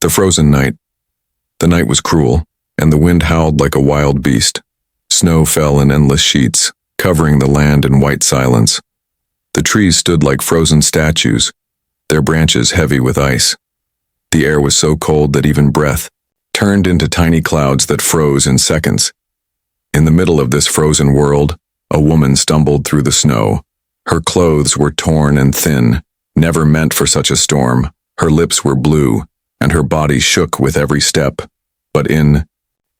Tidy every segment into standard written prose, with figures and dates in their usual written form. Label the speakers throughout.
Speaker 1: The frozen night. The night was cruel, and the wind howled like a wild beast. Snow fell in endless sheets, covering the land in white silence. The trees stood like frozen statues, their branches heavy with ice. The air was so cold that even breath turned into tiny clouds that froze in seconds. In the middle of this frozen world, a woman stumbled through the snow. Her clothes were torn and thin, never meant for such a storm. Her lips were blue, and her body shook with every step. But in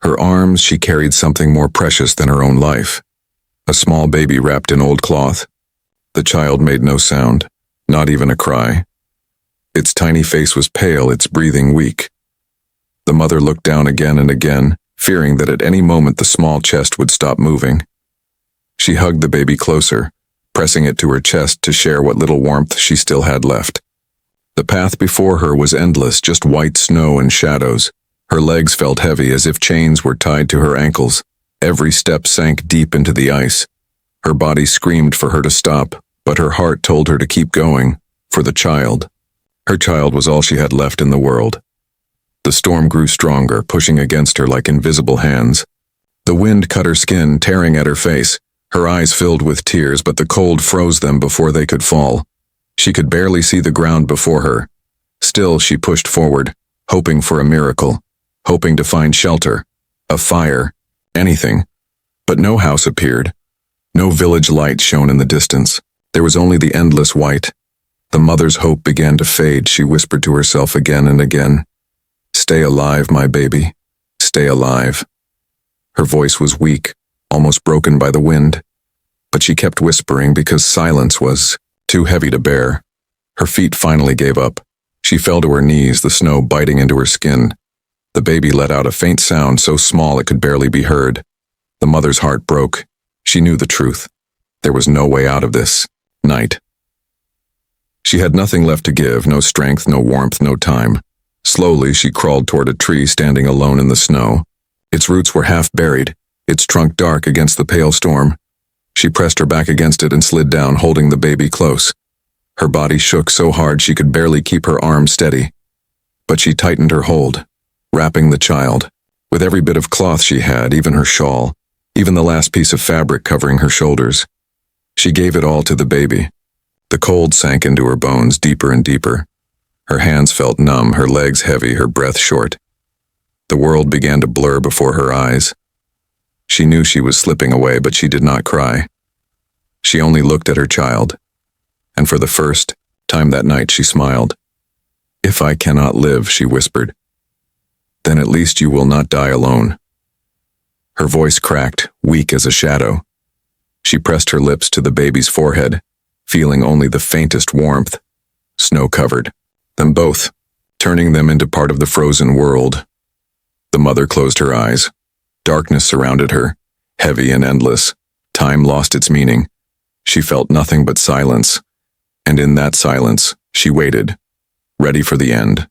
Speaker 1: her arms she carried something more precious than her own life. A small baby wrapped in old cloth. The child made no sound, not even a cry. Its tiny face was pale, its breathing weak. The mother looked down again and again, fearing that at any moment the small chest would stop moving. She hugged the baby closer, pressing it to her chest to share what little warmth she still had left. The path before her was endless, just white snow and shadows. Her legs felt heavy, as if chains were tied to her ankles. Every step sank deep into the ice. Her body screamed for her to stop, but her heart told her to keep going, for the child. Her child was all she had left in the world. The storm grew stronger, pushing against her like invisible hands. The wind cut her skin, tearing at her face. Her eyes filled with tears, but the cold froze them before they could fall. She could barely see the ground before her. Still, she pushed forward, hoping for a miracle, hoping to find shelter, a fire, anything. But no house appeared. No village light shone in the distance. There was only the endless white. The mother's hope began to fade. She whispered to herself again and again, "Stay alive, my baby. Stay alive." Her voice was weak, almost broken by the wind. But she kept whispering because silence was too heavy to bear. Her feet finally gave up. She fell to her knees, the snow biting into her skin. The baby let out a faint sound so small it could barely be heard. The mother's heart broke. She knew the truth. There was no way out of this night. She had nothing left to give, no strength, no warmth, no time. Slowly, she crawled toward a tree standing alone in the snow. Its roots were half buried, its trunk dark against the pale storm. She pressed her back against it and slid down, holding the baby close. Her body shook so hard she could barely keep her arms steady. But she tightened her hold, wrapping the child. With every bit of cloth she had, even her shawl, even the last piece of fabric covering her shoulders. She gave it all to the baby. The cold sank into her bones deeper and deeper. Her hands felt numb, her legs heavy, her breath short. The world began to blur before her eyes. She knew she was slipping away, but she did not cry. She only looked at her child. And for the first time that night she smiled. "If I cannot live," she whispered, "then at least you will not die alone." Her voice cracked, weak as a shadow. She pressed her lips to the baby's forehead, feeling only the faintest warmth. Snow covered them both, turning them into part of the frozen world. The mother closed her eyes. Darkness surrounded her, heavy and endless. Time lost its meaning. She felt nothing but silence, and in that silence, she waited, ready for the end.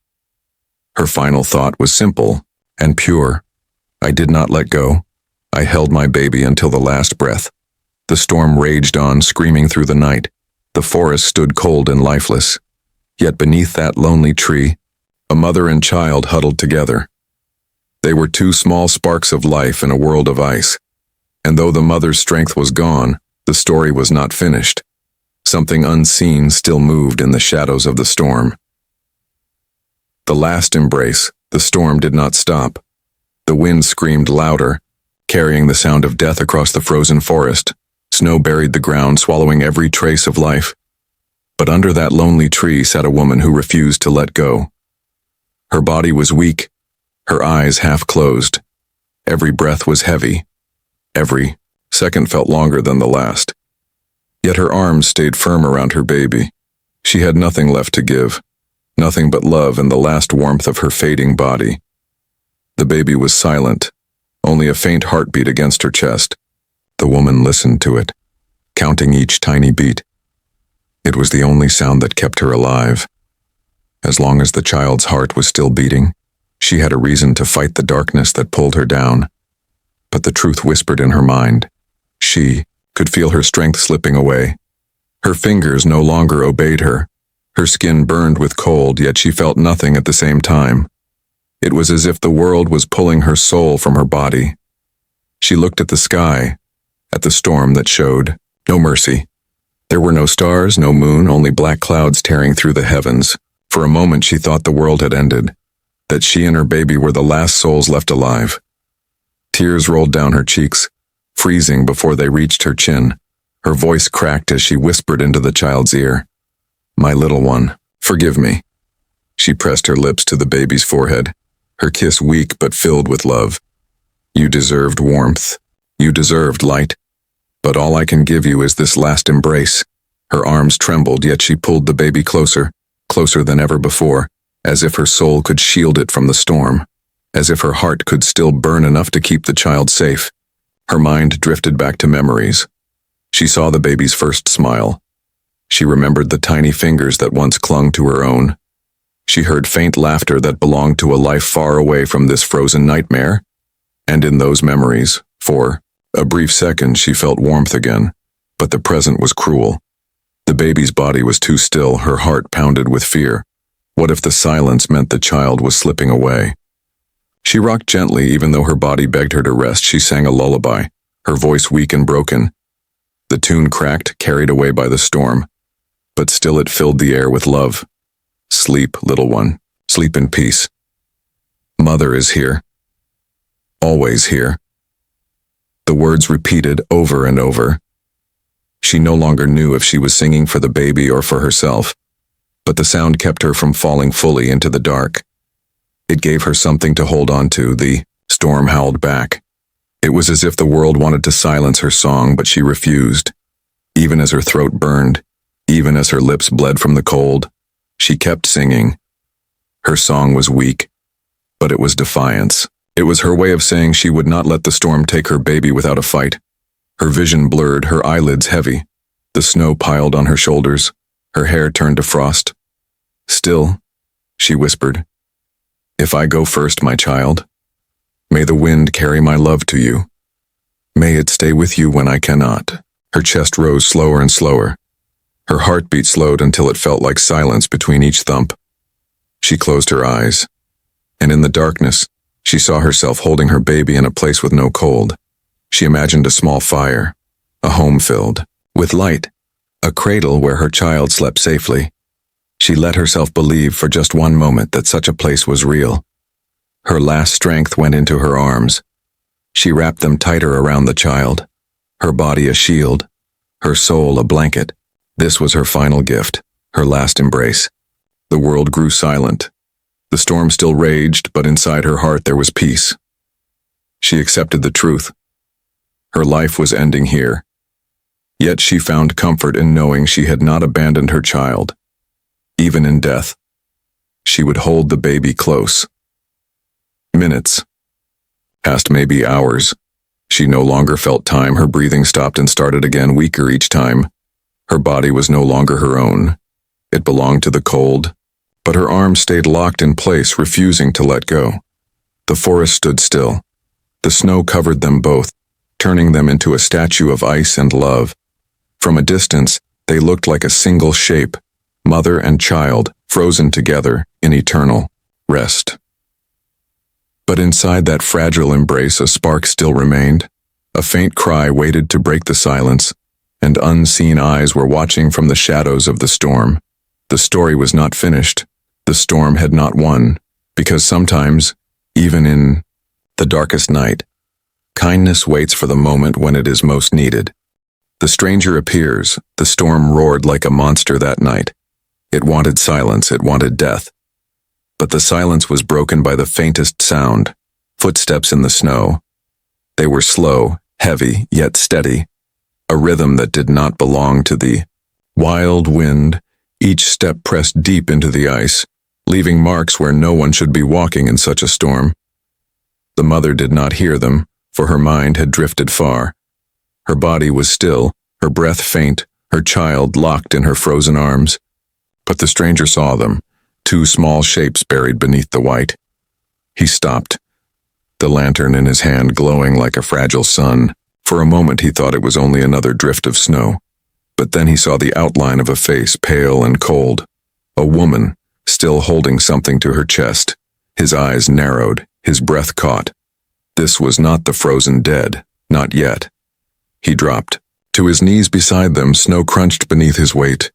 Speaker 1: Her final thought was simple and pure. I did not let go. I held my baby until the last breath. The storm raged on, screaming through the night. The forest stood cold and lifeless. Yet beneath that lonely tree, a mother and child huddled together. They were two small sparks of life in a world of ice. And though the mother's strength was gone, the story was not finished. Something unseen still moved in the shadows of the storm. The last embrace, the storm did not stop. The wind screamed louder, carrying the sound of death across the frozen forest. Snow buried the ground, swallowing every trace of life. But under that lonely tree sat a woman who refused to let go. Her body was weak, her eyes half closed. Every breath was heavy. Every second felt longer than the last. Yet her arms stayed firm around her baby. She had nothing left to give, nothing but love and the last warmth of her fading body. The baby was silent, only a faint heartbeat against her chest. The woman listened to it, counting each tiny beat. It was the only sound that kept her alive. As long as the child's heart was still beating, she had a reason to fight the darkness that pulled her down. But the truth whispered in her mind. She could feel her strength slipping away. Her fingers no longer obeyed her. Her skin burned with cold, yet she felt nothing at the same time. It was as if the world was pulling her soul from her body. She looked at the sky, at the storm that showed no mercy. There were no stars, no moon, only black clouds tearing through the heavens. For a moment she thought the world had ended, that she and her baby were the last souls left alive. Tears rolled down her cheeks, freezing before they reached her chin. Her voice cracked as she whispered into the child's ear, "My little one, forgive me." She pressed her lips to the baby's forehead, her kiss weak but filled with love. "You deserved warmth. You deserved light. But all I can give you is this last embrace." Her arms trembled, yet she pulled the baby closer, closer than ever before, as if her soul could shield it from the storm, as if her heart could still burn enough to keep the child safe. Her mind drifted back to memories. She saw the baby's first smile. She remembered the tiny fingers that once clung to her own. She heard faint laughter that belonged to a life far away from this frozen nightmare. And in those memories, for a brief second, she felt warmth again. But the present was cruel. The baby's body was too still, her heart pounded with fear. What if the silence meant the child was slipping away? She rocked gently, even though her body begged her to rest. She sang a lullaby, her voice weak and broken. The tune cracked, carried away by the storm, but still it filled the air with love. "Sleep, little one, sleep in peace. Mother is here. Always here." The words repeated over and over. She no longer knew if she was singing for the baby or for herself, but the sound kept her from falling fully into the dark. It gave her something to hold on to. The storm howled back. It was as if the world wanted to silence her song, but she refused. Even as her throat burned, even as her lips bled from the cold, she kept singing. Her song was weak, but it was defiance. It was her way of saying she would not let the storm take her baby without a fight. Her vision blurred, her eyelids heavy. The snow piled on her shoulders, her hair turned to frost. "Still," she whispered, "if I go first, my child, may the wind carry my love to you. May it stay with you when I cannot." Her chest rose slower and slower. Her heartbeat slowed until it felt like silence between each thump. She closed her eyes, and in the darkness, she saw herself holding her baby in a place with no cold. She imagined a small fire, a home filled with light, a cradle where her child slept safely. She let herself believe for just one moment that such a place was real. Her last strength went into her arms. She wrapped them tighter around the child, her body a shield, her soul a blanket. This was her final gift, her last embrace. The world grew silent. The storm still raged, but inside her heart there was peace. She accepted the truth. Her life was ending here. Yet she found comfort in knowing she had not abandoned her child. Even in death, she would hold the baby close. Minutes passed, maybe hours. She no longer felt time. Her breathing stopped and started again, weaker each time. Her body was no longer her own. It belonged to the cold, but her arms stayed locked in place, refusing to let go. The forest stood still. The snow covered them both, turning them into a statue of ice and love. From a distance, they looked like a single shape, mother and child, frozen together in eternal rest. But inside that fragile embrace, a spark still remained. A faint cry waited to break the silence, and unseen eyes were watching from the shadows of the storm. The story was not finished. The storm had not won, because sometimes, even in the darkest night, kindness waits for the moment when it is most needed. The stranger appears. The storm roared like a monster that night. It wanted silence, it wanted death. But the silence was broken by the faintest sound, footsteps in the snow. They were slow, heavy, yet steady, a rhythm that did not belong to the wild wind. Each step pressed deep into the ice, leaving marks where no one should be walking in such a storm. The mother did not hear them, for her mind had drifted far. Her body was still, her breath faint, her child locked in her frozen arms. But the stranger saw them, two small shapes buried beneath the white. He stopped, the lantern in his hand glowing like a fragile sun. For a moment he thought it was only another drift of snow. But then he saw the outline of a face, pale and cold. A woman, still holding something to her chest. His eyes narrowed, his breath caught. This was not the frozen dead, not yet. He dropped. To his knees beside them, snow crunched beneath his weight.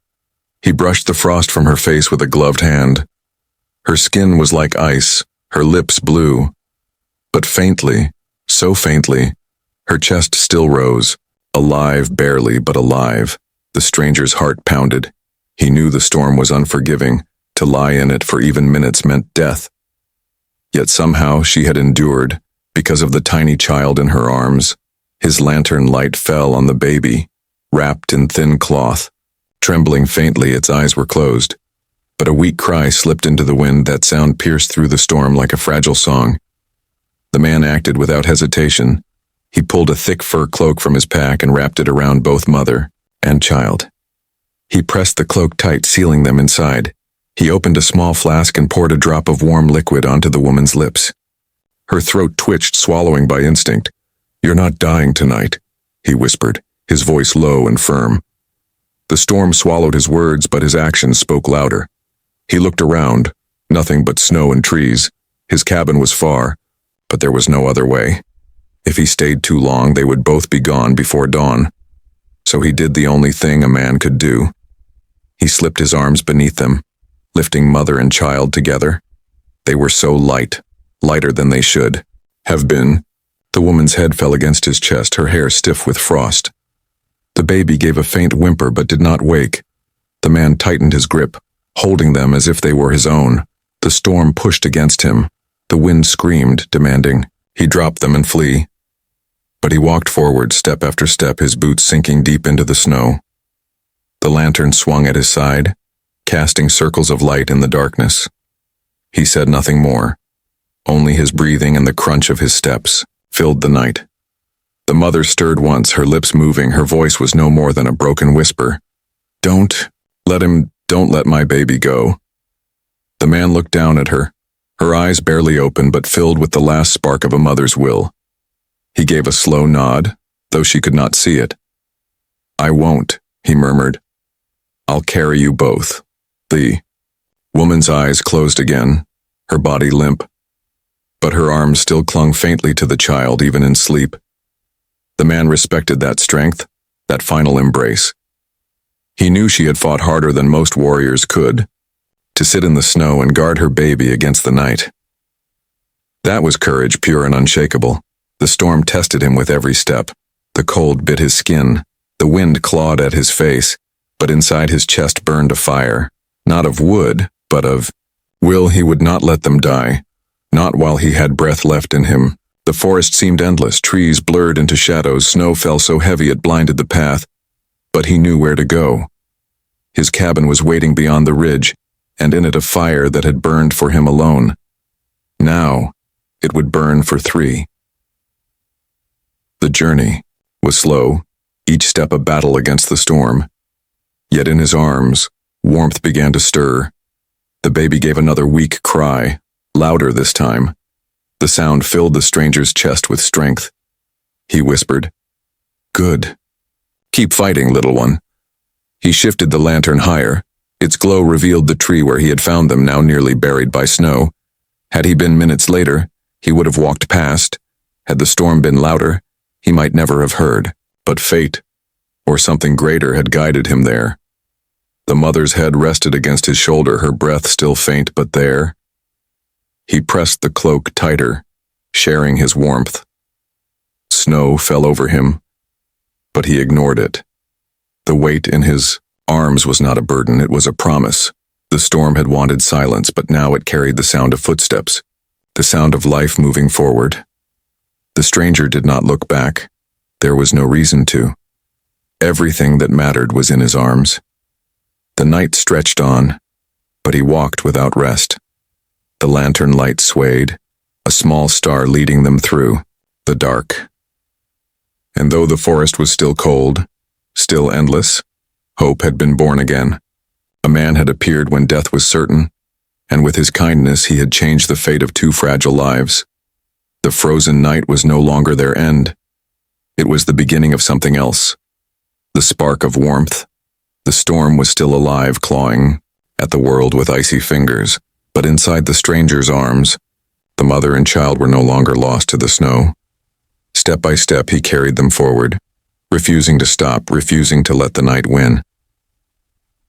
Speaker 1: He brushed the frost from her face with a gloved hand. Her skin was like ice, her lips blue. But faintly, so faintly, her chest still rose, alive barely, but alive. The stranger's heart pounded. He knew the storm was unforgiving. To lie in it for even minutes meant death. Yet somehow she had endured, because of the tiny child in her arms. His lantern light fell on the baby, wrapped in thin cloth. Trembling faintly, its eyes were closed. But a weak cry slipped into the wind. That sound pierced through the storm like a fragile song. The man acted without hesitation. He pulled a thick fur cloak from his pack and wrapped it around both mother and child. He pressed the cloak tight, sealing them inside. He opened a small flask and poured a drop of warm liquid onto the woman's lips. Her throat twitched, swallowing by instinct. "You're not dying tonight," he whispered, his voice low and firm. The storm swallowed his words, but his actions spoke louder. He looked around, nothing but snow and trees. His cabin was far, but there was no other way. If he stayed too long, they would both be gone before dawn. So he did the only thing a man could do. He slipped his arms beneath them, lifting mother and child together. They were so light, lighter than they should have been. The woman's head fell against his chest, her hair stiff with frost. The baby gave a faint whimper but did not wake. The man tightened his grip, holding them as if they were his own. The storm pushed against him. The wind screamed, demanding he drop them and flee. But he walked forward, step after step, his boots sinking deep into the snow. The lantern swung at his side, casting circles of light in the darkness. He said nothing more. Only his breathing and the crunch of his steps filled the night. The mother stirred once, her lips moving. Her voice was no more than a broken whisper. Don't let my baby go." The man looked down at her, her eyes barely open but filled with the last spark of a mother's will. He gave a slow nod, though she could not see it. "I won't," he murmured. "I'll carry you both." The woman's eyes closed again, her body limp. But her arms still clung faintly to the child, even in sleep. The man respected that strength, that final embrace. He knew she had fought harder than most warriors could, to sit in the snow and guard her baby against the night. That was courage, pure and unshakable. The storm tested him with every step. The cold bit his skin, the wind clawed at his face, but inside his chest burned a fire, not of wood, but of will. He would not let them die, not while he had breath left in him. The forest seemed endless, trees blurred into shadows, snow fell so heavy it blinded the path, but he knew where to go. His cabin was waiting beyond the ridge, and in it a fire that had burned for him alone. Now, it would burn for three. The journey was slow, each step a battle against the storm. Yet in his arms, warmth began to stir. The baby gave another weak cry, louder this time. The sound filled the stranger's chest with strength. He whispered, "Good. Keep fighting, little one." He shifted the lantern higher. Its glow revealed the tree where he had found them, now nearly buried by snow. Had he been minutes later, he would have walked past. Had the storm been louder, he might never have heard. But fate, or something greater, had guided him there. The mother's head rested against his shoulder, her breath still faint but there. He pressed the cloak tighter, sharing his warmth. Snow fell over him, but he ignored it. The weight in his arms was not a burden, it was a promise. The storm had wanted silence, but now it carried the sound of footsteps, the sound of life moving forward. The stranger did not look back. There was no reason to. Everything that mattered was in his arms. The night stretched on, but he walked without rest. The lantern light swayed, a small star leading them through the dark. And though the forest was still cold, still endless, hope had been born again. A man had appeared when death was certain, and with his kindness he had changed the fate of two fragile lives. The frozen night was no longer their end. It was the beginning of something else. The spark of warmth. The storm was still alive, clawing at the world with icy fingers, but inside the stranger's arms, The mother and child were no longer lost to the snow. Step by step he carried them forward, refusing to stop, refusing to let the night win.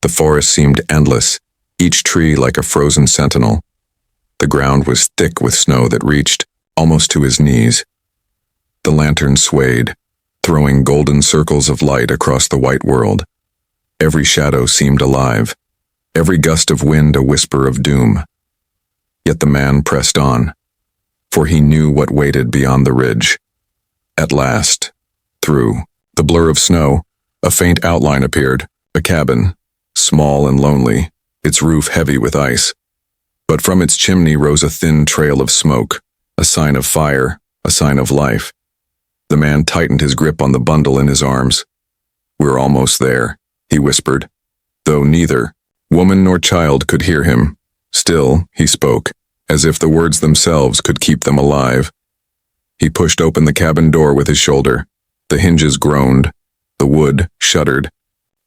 Speaker 1: The forest seemed endless, each tree like a frozen sentinel. The ground was thick with snow that reached almost to his knees. The lantern swayed, throwing golden circles of light across the white world. Every shadow seemed alive, every gust of wind a whisper of doom. Yet the man pressed on, for he knew what waited beyond the ridge. At last, through the blur of snow, a faint outline appeared, a cabin, small and lonely, its roof heavy with ice. But from its chimney rose a thin trail of smoke, a sign of fire, a sign of life. The man tightened his grip on the bundle in his arms. "We're almost there," he whispered, though neither woman nor child could hear him. Still, he spoke, as if the words themselves could keep them alive. He pushed open the cabin door with his shoulder. The hinges groaned, the wood shuddered,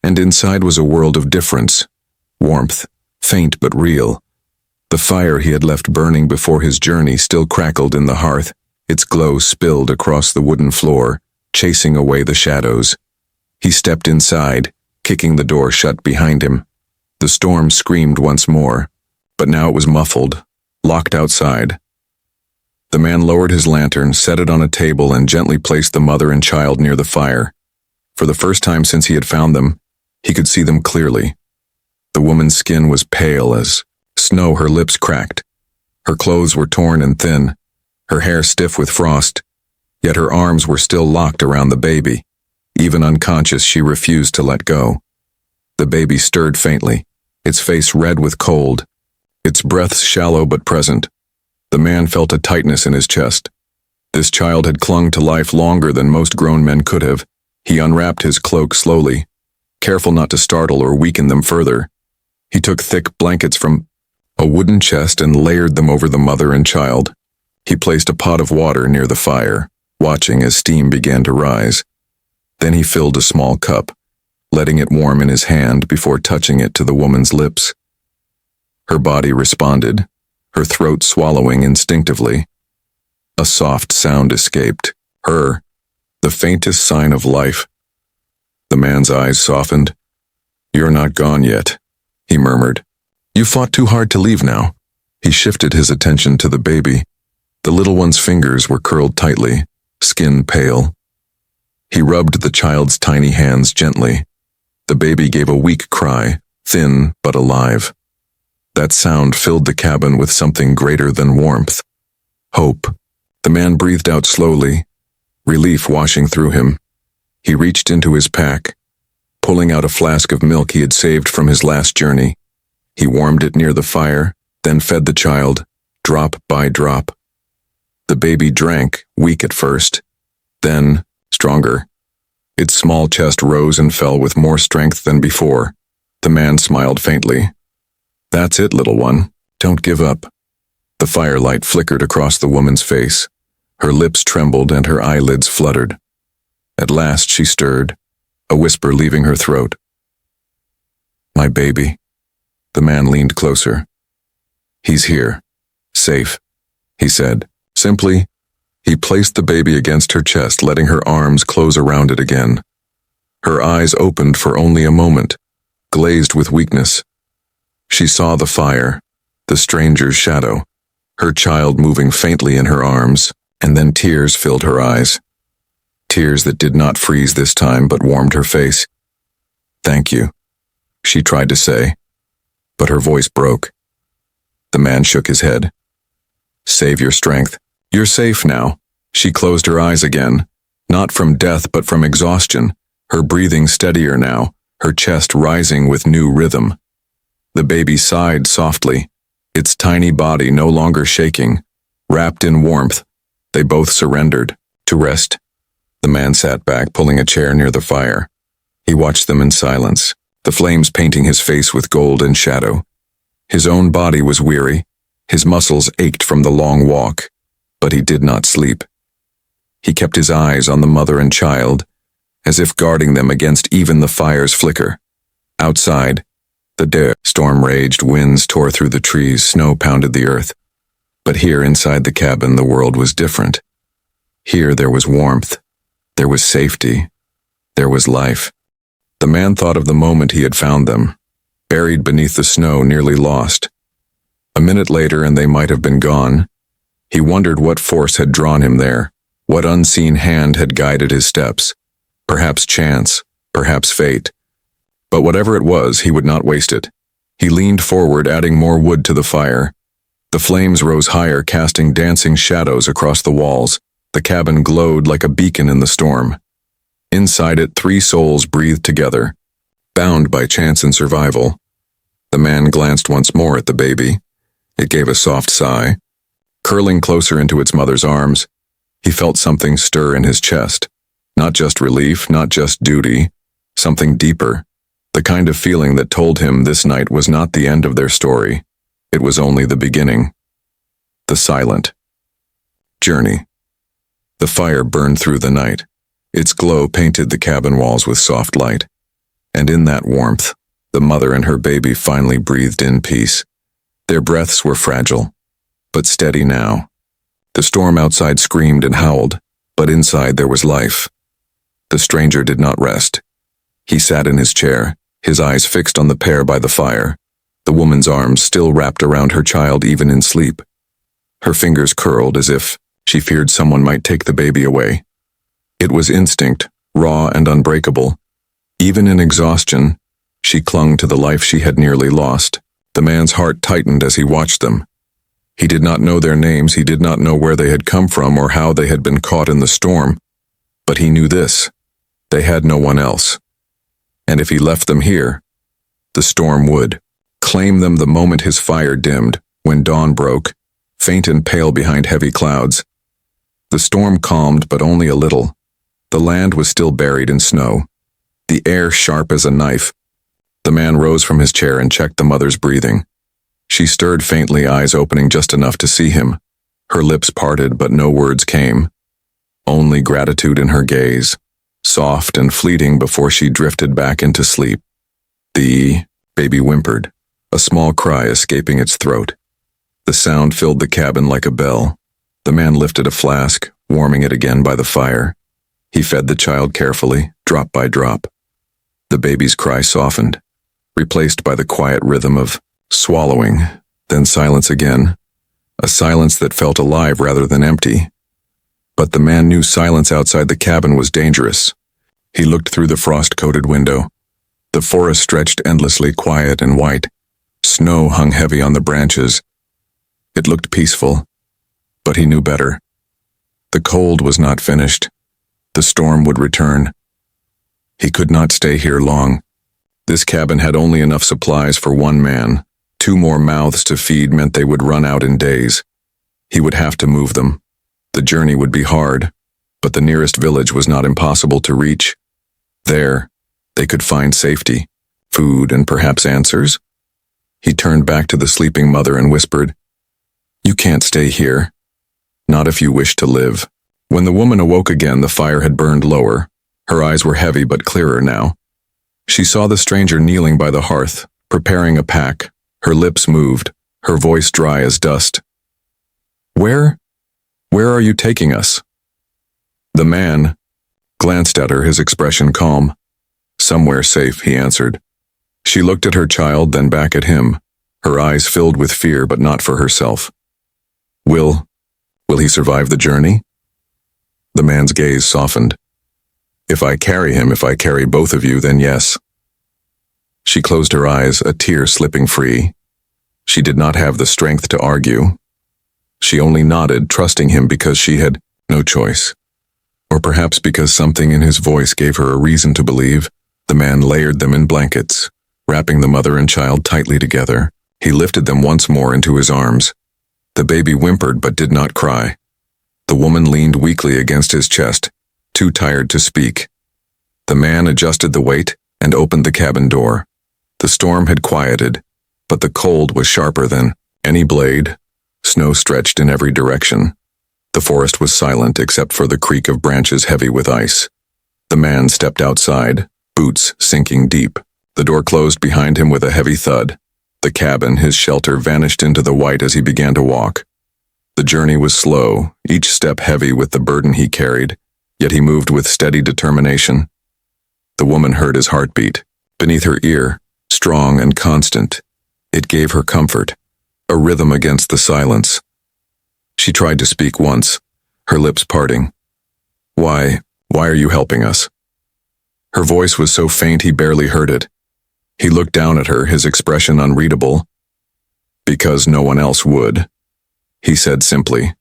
Speaker 1: and inside was a world of difference, warmth, faint but real. The fire he had left burning before his journey still crackled in the hearth, its glow spilled across the wooden floor, chasing away the shadows. He stepped inside, kicking the door shut behind him. The storm screamed once more, but now it was muffled, locked outside. The man lowered his lantern, set it on a table, and gently placed the mother and child near the fire. For the first time since he had found them, he could see them clearly. The woman's skin was pale as snow, her lips cracked. Her clothes were torn and thin, her hair stiff with frost, yet her arms were still locked around the baby. Even unconscious, she refused to let go. The baby stirred faintly, its face red with cold, its breath shallow but present. The man felt a tightness in his chest. This child had clung to life longer than most grown men could have. He unwrapped his cloak slowly, careful not to startle or weaken them further. He took thick blankets from a wooden chest and layered them over the mother and child. He placed a pot of water near the fire, watching as steam began to rise. Then he filled a small cup, letting it warm in his hand before touching it to the woman's lips. Her body responded, her throat swallowing instinctively. A soft sound escaped, the faintest sign of life. The man's eyes softened. "You're not gone yet," he murmured. "You fought too hard to leave now." He shifted his attention to the baby. The little one's fingers were curled tightly, skin pale. He rubbed the child's tiny hands gently. The baby gave a weak cry, thin but alive. That sound filled the cabin with something greater than warmth. Hope. The man breathed out slowly, relief washing through him. He reached into his pack, pulling out a flask of milk he had saved from his last journey. He warmed it near the fire, then fed the child, drop by drop. The baby drank, weak at first, then stronger. Its small chest rose and fell with more strength than before. The man smiled faintly. "That's it, little one. Don't give up." The firelight flickered across the woman's face. Her lips trembled and her eyelids fluttered. At last she stirred, a whisper leaving her throat. "My baby." The man leaned closer. "He's here. Safe," he said. Simply, he placed the baby against her chest, letting her arms close around it again. Her eyes opened for only a moment, glazed with weakness. She saw the fire, the stranger's shadow, her child moving faintly in her arms, and then tears filled her eyes. Tears that did not freeze this time but warmed her face. "Thank you," she tried to say, but her voice broke. The man shook his head. "Save your strength. You're safe now." She closed her eyes again, not from death but from exhaustion, her breathing steadier now, her chest rising with new rhythm. The baby sighed softly, its tiny body no longer shaking. Wrapped in warmth, they both surrendered, to rest. The man sat back, pulling a chair near the fire. He watched them in silence, the flames painting his face with gold and shadow. His own body was weary, his muscles ached from the long walk, but he did not sleep. He kept his eyes on the mother and child, as if guarding them against even the fire's flicker. Outside, the storm raged, winds tore through the trees, snow pounded the earth. But here inside the cabin, the world was different. Here there was warmth, there was safety, there was life. The man thought of the moment he had found them, buried beneath the snow, nearly lost. A minute later and they might have been gone. He wondered what force had drawn him there, what unseen hand had guided his steps. Perhaps chance, perhaps fate. But whatever it was, he would not waste it. He leaned forward, adding more wood to the fire. The flames rose higher, casting dancing shadows across the walls. The cabin glowed like a beacon in the storm. Inside it, 3 souls breathed together, bound by chance and survival. The man glanced once more at the baby. It gave a soft sigh. Curling closer into its mother's arms, he felt something stir in his chest. Not just relief, not just duty, something deeper. The kind of feeling that told him this night was not the end of their story. It was only the beginning. The silent journey. The fire burned through the night. Its glow painted the cabin walls with soft light. And in that warmth, the mother and her baby finally breathed in peace. Their breaths were fragile, but steady now. The storm outside screamed and howled, but inside there was life. The stranger did not rest. He sat in his chair, his eyes fixed on the pair by the fire, the woman's arms still wrapped around her child even in sleep. Her fingers curled as if she feared someone might take the baby away. It was instinct, raw and unbreakable. Even in exhaustion, she clung to the life she had nearly lost. The man's heart tightened as he watched them. He did not know their names, he did not know where they had come from or how they had been caught in the storm. But he knew this: they had no one else. And if he left them here, the storm would claim them the moment his fire dimmed, when dawn broke, faint and pale behind heavy clouds. The storm calmed, but only a little. The land was still buried in snow, the air sharp as a knife. The man rose from his chair and checked the mother's breathing. She stirred faintly, eyes opening just enough to see him. Her lips parted, but no words came. Only gratitude in her gaze, soft and fleeting before she drifted back into sleep. The baby whimpered, a small cry escaping its throat. The sound filled the cabin like a bell. The man lifted a flask, warming it again by the fire. He fed the child carefully, drop by drop. The baby's cry softened, replaced by the quiet rhythm of swallowing, then silence again, a silence that felt alive rather than empty. But the man knew silence outside the cabin was dangerous. He looked through the frost-coated window. The forest stretched endlessly, quiet and white. Snow hung heavy on the branches. It looked peaceful, but he knew better. The cold was not finished. The storm would return. He could not stay here long. This cabin had only enough supplies for one man. 2 more mouths to feed meant they would run out in days. He would have to move them. The journey would be hard, but the nearest village was not impossible to reach. There, they could find safety, food, and perhaps answers. He turned back to the sleeping mother and whispered, "You can't stay here. Not if you wish to live." When the woman awoke again, the fire had burned lower. Her eyes were heavy but clearer now. She saw the stranger kneeling by the hearth, preparing a pack. Her lips moved, her voice dry as dust. Where are you taking us?" The man glanced at her, his expression calm. "Somewhere safe," he answered. She looked at her child, then back at him, her eyes filled with fear, but not for herself. Will he survive the journey?" The man's gaze softened. If I carry both of you, then yes." She closed her eyes, a tear slipping free. She did not have the strength to argue. She only nodded, trusting him because she had no choice. Or perhaps because something in his voice gave her a reason to believe. The man layered them in blankets, wrapping the mother and child tightly together. He lifted them once more into his arms. The baby whimpered but did not cry. The woman leaned weakly against his chest, too tired to speak. The man adjusted the weight and opened the cabin door. The storm had quieted, but the cold was sharper than any blade. Snow stretched in every direction. The forest was silent except for the creak of branches heavy with ice. The man stepped outside, boots sinking deep. The door closed behind him with a heavy thud. The cabin, his shelter, vanished into the white as he began to walk. The journey was slow, each step heavy with the burden he carried, yet he moved with steady determination. The woman heard his heartbeat, beneath her ear, strong and constant. It gave her comfort, a rhythm against the silence. She tried to speak once, her lips parting. Why are you helping us?" Her voice was so faint he barely heard it. He looked down at her, his expression unreadable. "Because no one else would," he said simply.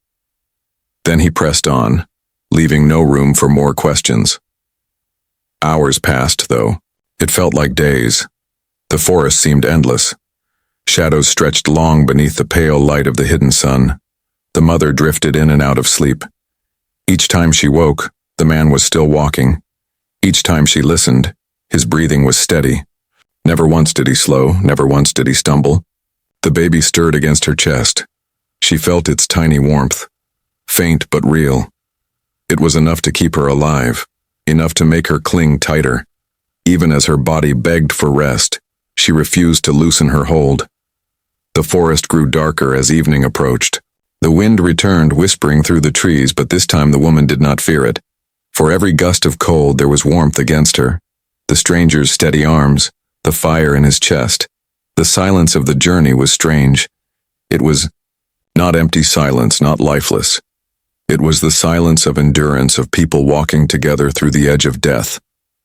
Speaker 1: Then he pressed on, leaving no room for more questions. Hours passed, though. It felt like days. The forest seemed endless. Shadows stretched long beneath the pale light of the hidden sun. The mother drifted in and out of sleep. Each time she woke, the man was still walking. Each time she listened, his breathing was steady. Never once did he slow, never once did he stumble. The baby stirred against her chest. She felt its tiny warmth, faint but real. It was enough to keep her alive, enough to make her cling tighter. Even as her body begged for rest, she refused to loosen her hold. The forest grew darker as evening approached. The wind returned, whispering through the trees, but this time the woman did not fear it. For every gust of cold there was warmth against her. The stranger's steady arms, the fire in his chest. The silence of the journey was strange. It was not empty silence, not lifeless. It was the silence of endurance, of people walking together through the edge of death.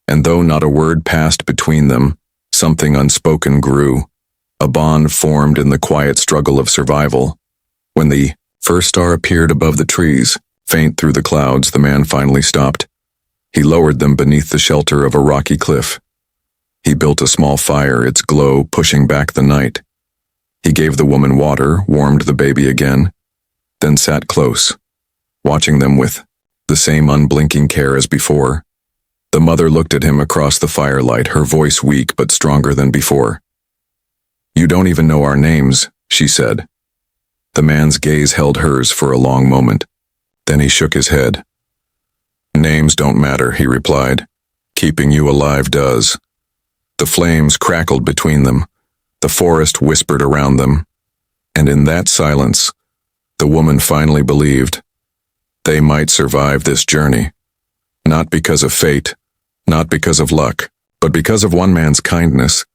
Speaker 1: And though not a word passed between them, something unspoken grew. A bond formed in the quiet struggle of survival. When the first star appeared above the trees, faint through the clouds, the man finally stopped. He lowered them beneath the shelter of a rocky cliff. He built a small fire, its glow pushing back the night. He gave the woman water, warmed the baby again, then sat close, watching them with the same unblinking care as before. The mother looked at him across the firelight, her voice weak but stronger than before. "You don't even know our names," she said. The man's gaze held hers for a long moment. Then he shook his head. "Names don't matter," he replied. "Keeping you alive does." The flames crackled between them. The forest whispered around them. And in that silence, the woman finally believed they might survive this journey. Not because of fate, not because of luck, but because of one man's kindness.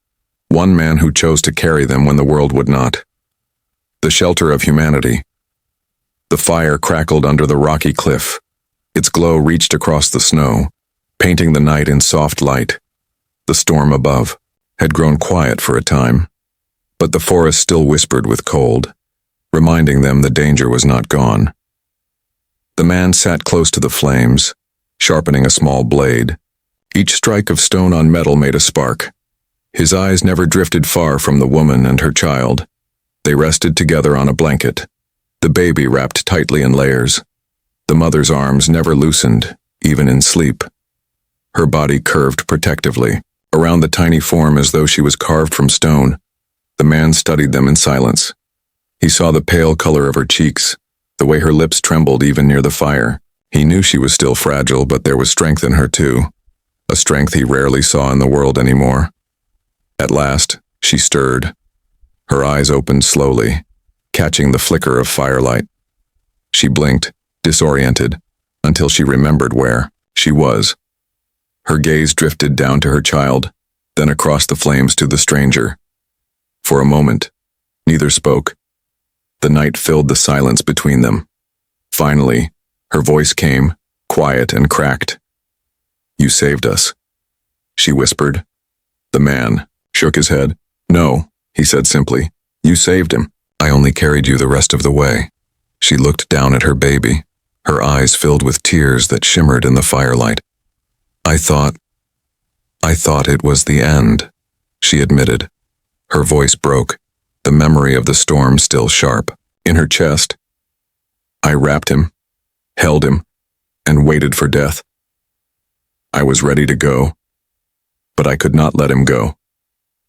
Speaker 1: One man who chose to carry them when the world would not. The shelter of humanity. The fire crackled under the rocky cliff. Its glow reached across the snow, painting the night in soft light. The storm above had grown quiet for a time, but the forest still whispered with cold, reminding them the danger was not gone. The man sat close to the flames, sharpening a small blade. Each strike of stone on metal made a spark. His eyes never drifted far from the woman and her child. They rested together on a blanket, the baby wrapped tightly in layers. The mother's arms never loosened, even in sleep. Her body curved protectively, around the tiny form as though she was carved from stone. The man studied them in silence. He saw the pale color of her cheeks, the way her lips trembled even near the fire. He knew she was still fragile, but there was strength in her too, a strength he rarely saw in the world anymore. At last, she stirred. Her eyes opened slowly, catching the flicker of firelight. She blinked, disoriented, until she remembered where she was. Her gaze drifted down to her child, then across the flames to the stranger. For a moment, neither spoke. The night filled the silence between them. Finally, her voice came, quiet and cracked. "You saved us," she whispered. The man shook his head. "No," he said simply. "You saved him. I only carried you the rest of the way." She looked down at her baby, her eyes filled with tears that shimmered in the firelight. I thought it was the end," she admitted. Her voice broke, the memory of the storm still sharp in her chest. "I wrapped him, held him, and waited for death. I was ready to go, but I could not let him go."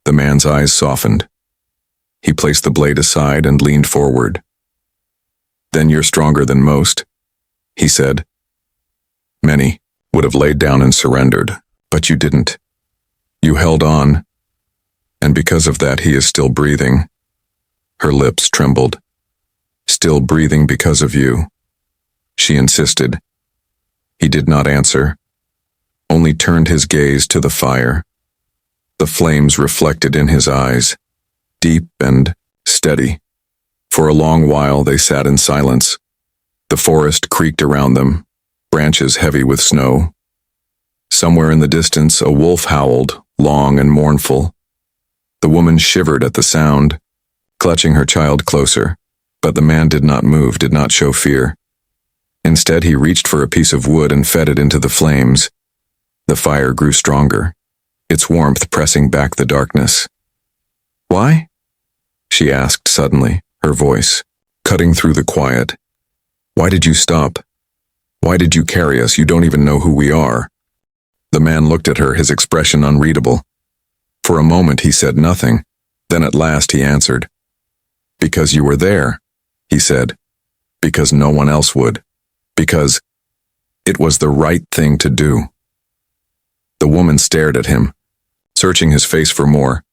Speaker 1: The man's eyes softened. He placed the blade aside and leaned forward. "Then you're stronger than most," he said. "Many would have laid down and surrendered, but you didn't. You held on, and because of that he is still breathing." Her lips trembled. Still breathing because of you, she insisted. He did not answer, only turned his gaze to the fire. The flames reflected in his eyes, deep and steady. For a long while they sat in silence. The forest creaked around them, branches heavy with snow. Somewhere in the distance a wolf howled, long and mournful. The woman shivered at the sound, clutching her child closer, but the man did not move, did not show fear. Instead, he reached for a piece of wood and fed it into the flames. The fire grew stronger, its warmth pressing back the darkness. "Why?" she asked suddenly, her voice cutting through the quiet. "Why did you stop? Why did you carry us? You don't even know who we are." The man looked at her, his expression unreadable. For a moment he said nothing, then at last he answered. "Because you were there," he said. "Because no one else would. Because it was the right thing to do." The woman stared at him, searching his face for more.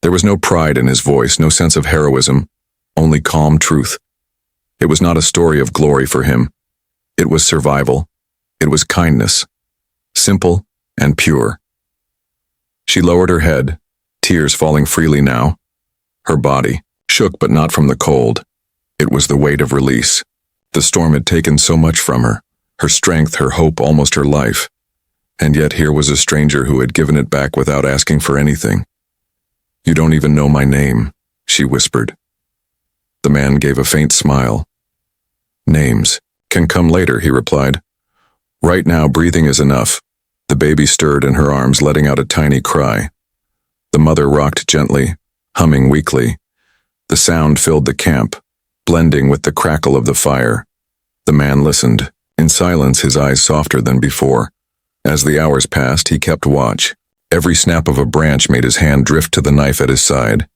Speaker 1: There was no pride in his voice, no sense of heroism, only calm truth. It was not a story of glory for him. It was survival. It was kindness. Simple and pure. She lowered her head, tears falling freely now. Her body shook, but not from the cold. It was the weight of release. The storm had taken so much from her, her strength, her hope, almost her life. And yet here was a stranger who had given it back without asking for anything. "You don't even know my name," she whispered. The man gave a faint smile. "Names can come later," he replied. "Right now, breathing is enough." The baby stirred in her arms, letting out a tiny cry. The mother rocked gently, humming weakly. The sound filled the camp, blending with the crackle of the fire. The man listened, in silence, his eyes softer than before. As the hours passed, he kept watch. Every snap of a branch made his hand drift to the knife at his side.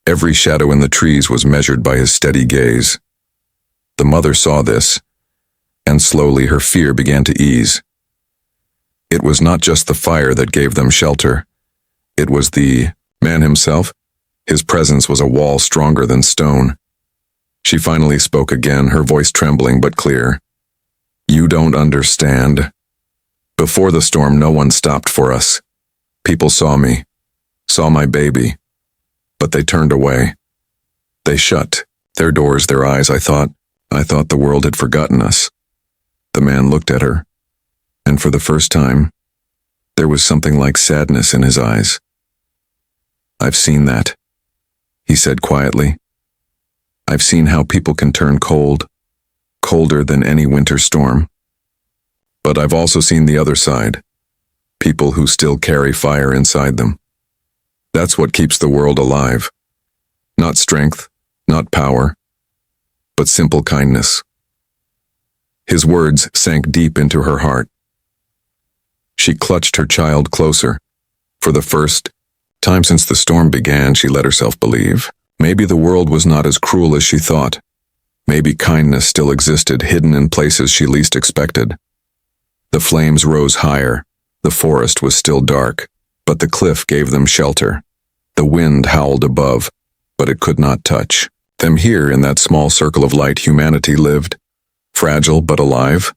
Speaker 1: Every shadow in the trees was measured by his steady gaze. The mother saw this, and slowly her fear began to ease. It was not just the fire that gave them shelter. It was the man himself. His presence was a wall stronger than stone. She finally spoke again, her voice trembling but clear. "You don't understand. Before the storm, no one stopped for us. People saw me, saw my baby, but they turned away. They shut their doors, their eyes. I thought the world had forgotten us." The man looked at her, and for the first time, there was something like sadness in his eyes. "I've seen that," he said quietly. "I've seen how people can turn cold, colder than any winter storm. But I've also seen the other side, people who still carry fire inside them. That's what keeps the world alive. Not strength, not power, but simple kindness." His words sank deep into her heart. She clutched her child closer. For the first time since the storm began, she let herself believe. Maybe the world was not as cruel as she thought. Maybe kindness still existed, hidden in places she least expected. The flames rose higher. The forest was still dark, but the cliff gave them shelter. The wind howled above, but it could not touch them. Here, in that small circle of light, humanity lived, fragile but alive.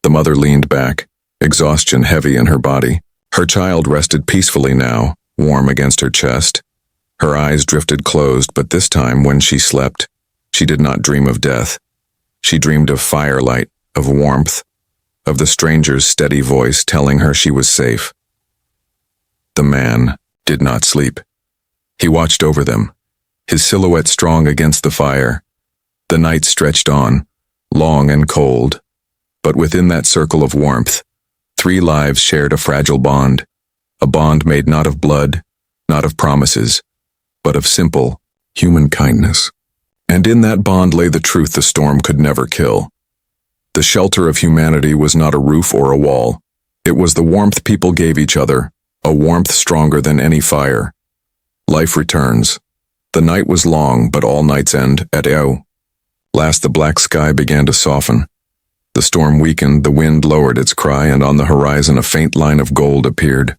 Speaker 1: The mother leaned back, exhaustion heavy in her body. Her child rested peacefully now, warm against her chest. Her eyes drifted closed, but this time, when she slept, she did not dream of death. She dreamed of firelight, of warmth, of the stranger's steady voice telling her she was safe. The man did not sleep. He watched over them, his silhouette strong against the fire. The night stretched on, long and cold, but within that circle of warmth, 3 lives shared a fragile bond, a bond made not of blood, not of promises, but of simple, human kindness. And in that bond lay the truth the storm could never kill. The shelter of humanity was not a roof or a wall. It was the warmth people gave each other, a warmth stronger than any fire. Life returns. The night was long, but all nights end at eo. Last the black sky began to soften. The storm weakened, the wind lowered its cry, and on the horizon a faint line of gold appeared.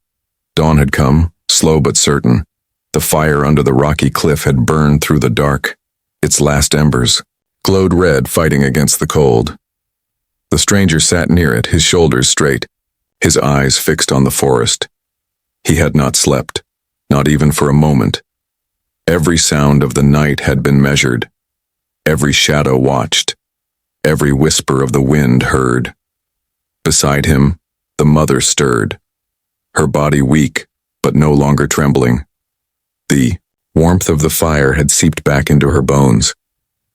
Speaker 1: Dawn had come, slow but certain. The fire under the rocky cliff had burned through the dark, its last embers glowed red, fighting against the cold. The stranger sat near it, his shoulders straight, his eyes fixed on the forest. He had not slept, not even for a moment. Every sound of the night had been measured, every shadow watched, every whisper of the wind heard. Beside him, the mother stirred, her body weak, but no longer trembling. The warmth of the fire had seeped back into her bones.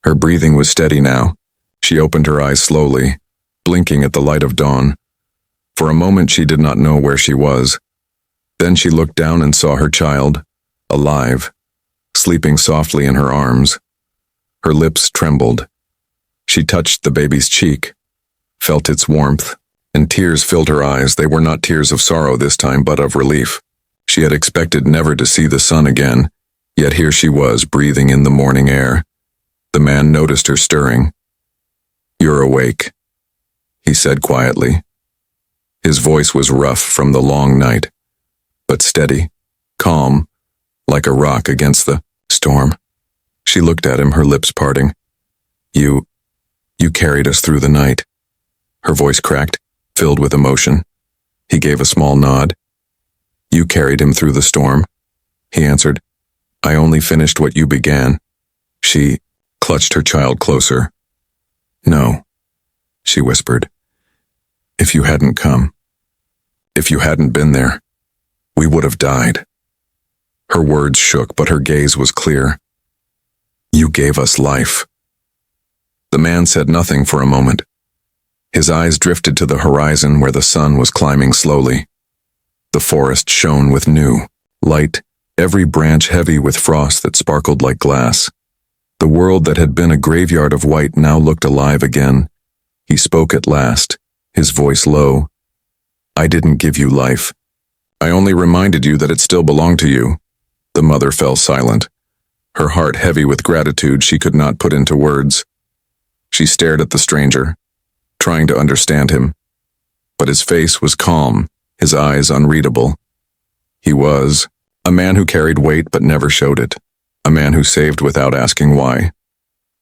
Speaker 1: Her breathing was steady now. She opened her eyes slowly, blinking at the light of dawn. For a moment she did not know where she was. Then she looked down and saw her child, alive, sleeping softly in her arms. Her lips trembled. She touched the baby's cheek, felt its warmth, and tears filled her eyes. They were not tears of sorrow this time, but of relief. She had expected never to see the sun again, yet here she was, breathing in the morning air. The man noticed her stirring. "You're awake," he said quietly. His voice was rough from the long night, but steady, calm, like a rock against the storm. She looked at him, her lips parting. You carried us through the night." Her voice cracked, filled with emotion. He gave a small nod. "You carried him through the storm," he answered. "I only finished what you began." She clutched her child closer. "No," she whispered. "If you hadn't come, if you hadn't been there, we would have died." Her words shook, but her gaze was clear. "You gave us life." The man said nothing for a moment. His eyes drifted to the horizon where the sun was climbing slowly. The forest shone with new light, every branch heavy with frost that sparkled like glass. The world that had been a graveyard of white now looked alive again. He spoke at last, his voice low. "I didn't give you life. I only reminded you that it still belonged to you." The mother fell silent, her heart heavy with gratitude she could not put into words. She stared at the stranger, trying to understand him, but his face was calm, his eyes unreadable. He was a man who carried weight but never showed it, a man who saved without asking why.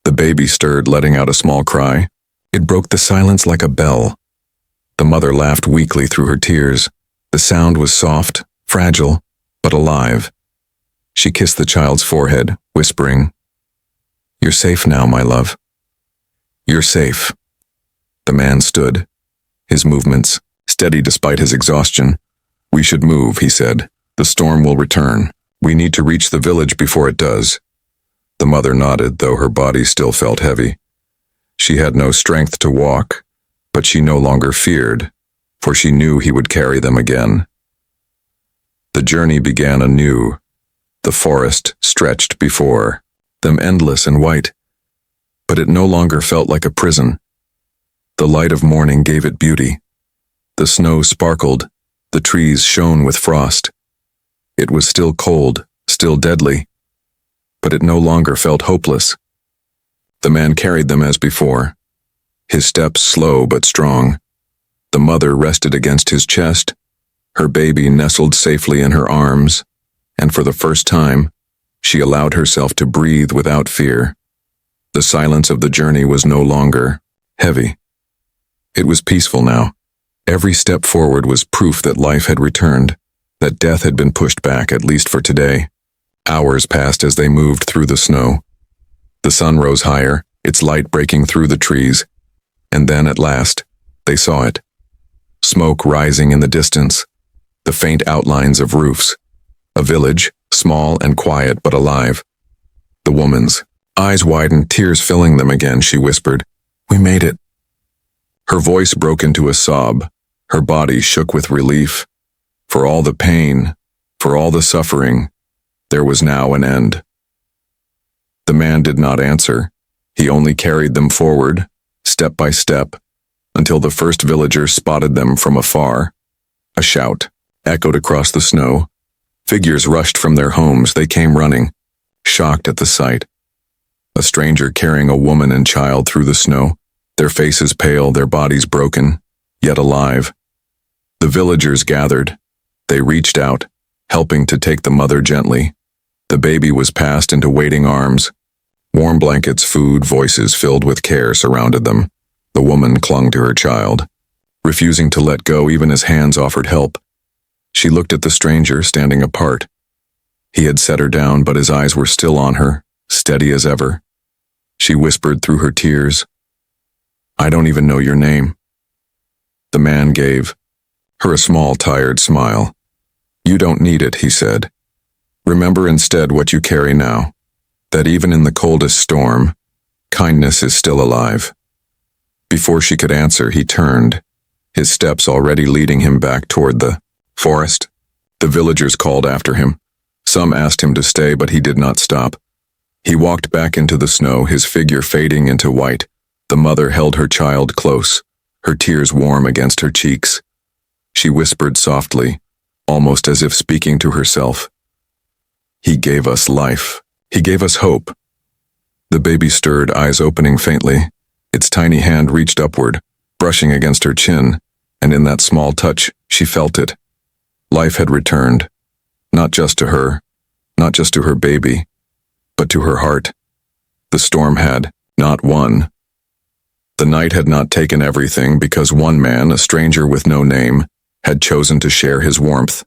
Speaker 1: The baby stirred, letting out a small cry. It broke the silence like a bell. The mother laughed weakly through her tears. The sound was soft, fragile, but alive. She kissed the child's forehead, whispering, "You're safe now, my love. You're safe." The man stood, his movements steady despite his exhaustion. "We should move," he said. "The storm will return. We need to reach the village before it does." The mother nodded, though her body still felt heavy. She had no strength to walk, but she no longer feared, for she knew he would carry them again. The journey began anew. The forest stretched before them, endless and white, but it no longer felt like a prison. The light of morning gave it beauty. The snow sparkled, the trees shone with frost. It was still cold, still deadly, but it no longer felt hopeless. The man carried them as before, his steps slow but strong. The mother rested against his chest, her baby nestled safely in her arms, and for the first time, she allowed herself to breathe without fear. The silence of the journey was no longer heavy. It was peaceful now. Every step forward was proof that life had returned, that death had been pushed back, at least for today. Hours passed as they moved through the snow. The sun rose higher, its light breaking through the trees, and then at last, they saw it. Smoke rising in the distance, the faint outlines of roofs. A village, small and quiet but alive. The woman's eyes widened, tears filling them again. She whispered, "We made it." Her voice broke into a sob. Her body shook with relief. For all the pain, for all the suffering, there was now an end. The man did not answer. He only carried them forward, step by step, until the first villager spotted them from afar. A shout echoed across the snow. Figures rushed from their homes. They came running, shocked at the sight. A stranger carrying a woman and child through the snow, their faces pale, their bodies broken, yet alive. The villagers gathered. They reached out, helping to take the mother gently. The baby was passed into waiting arms. Warm blankets, food, voices filled with care surrounded them. The woman clung to her child, refusing to let go even as hands offered help. She looked at the stranger standing apart. He had set her down, but his eyes were still on her, steady as ever. She whispered through her tears, "I don't even know your name." The man gave her a small, tired smile. "You don't need it," he said. "Remember instead what you carry now, that even in the coldest storm, kindness is still alive." Before she could answer, he turned, his steps already leading him back toward the forest. The villagers called after him. Some asked him to stay, but he did not stop. He walked back into the snow, his figure fading into white. The mother held her child close, her tears warm against her cheeks. She whispered softly, almost as if speaking to herself, "He gave us life. He gave us hope." The baby stirred, eyes opening faintly. Its tiny hand reached upward, brushing against her chin, and in that small touch, she felt it. Life had returned, not just to her, not just to her baby, but to her heart. The storm had not won. The night had not taken everything because one man, a stranger with no name, had chosen to share his warmth,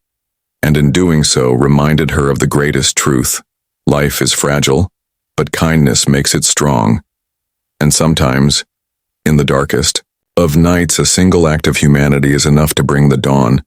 Speaker 1: and in doing so reminded her of the greatest truth. Life is fragile, but kindness makes it strong. And sometimes, in the darkest of nights, a single act of humanity is enough to bring the dawn.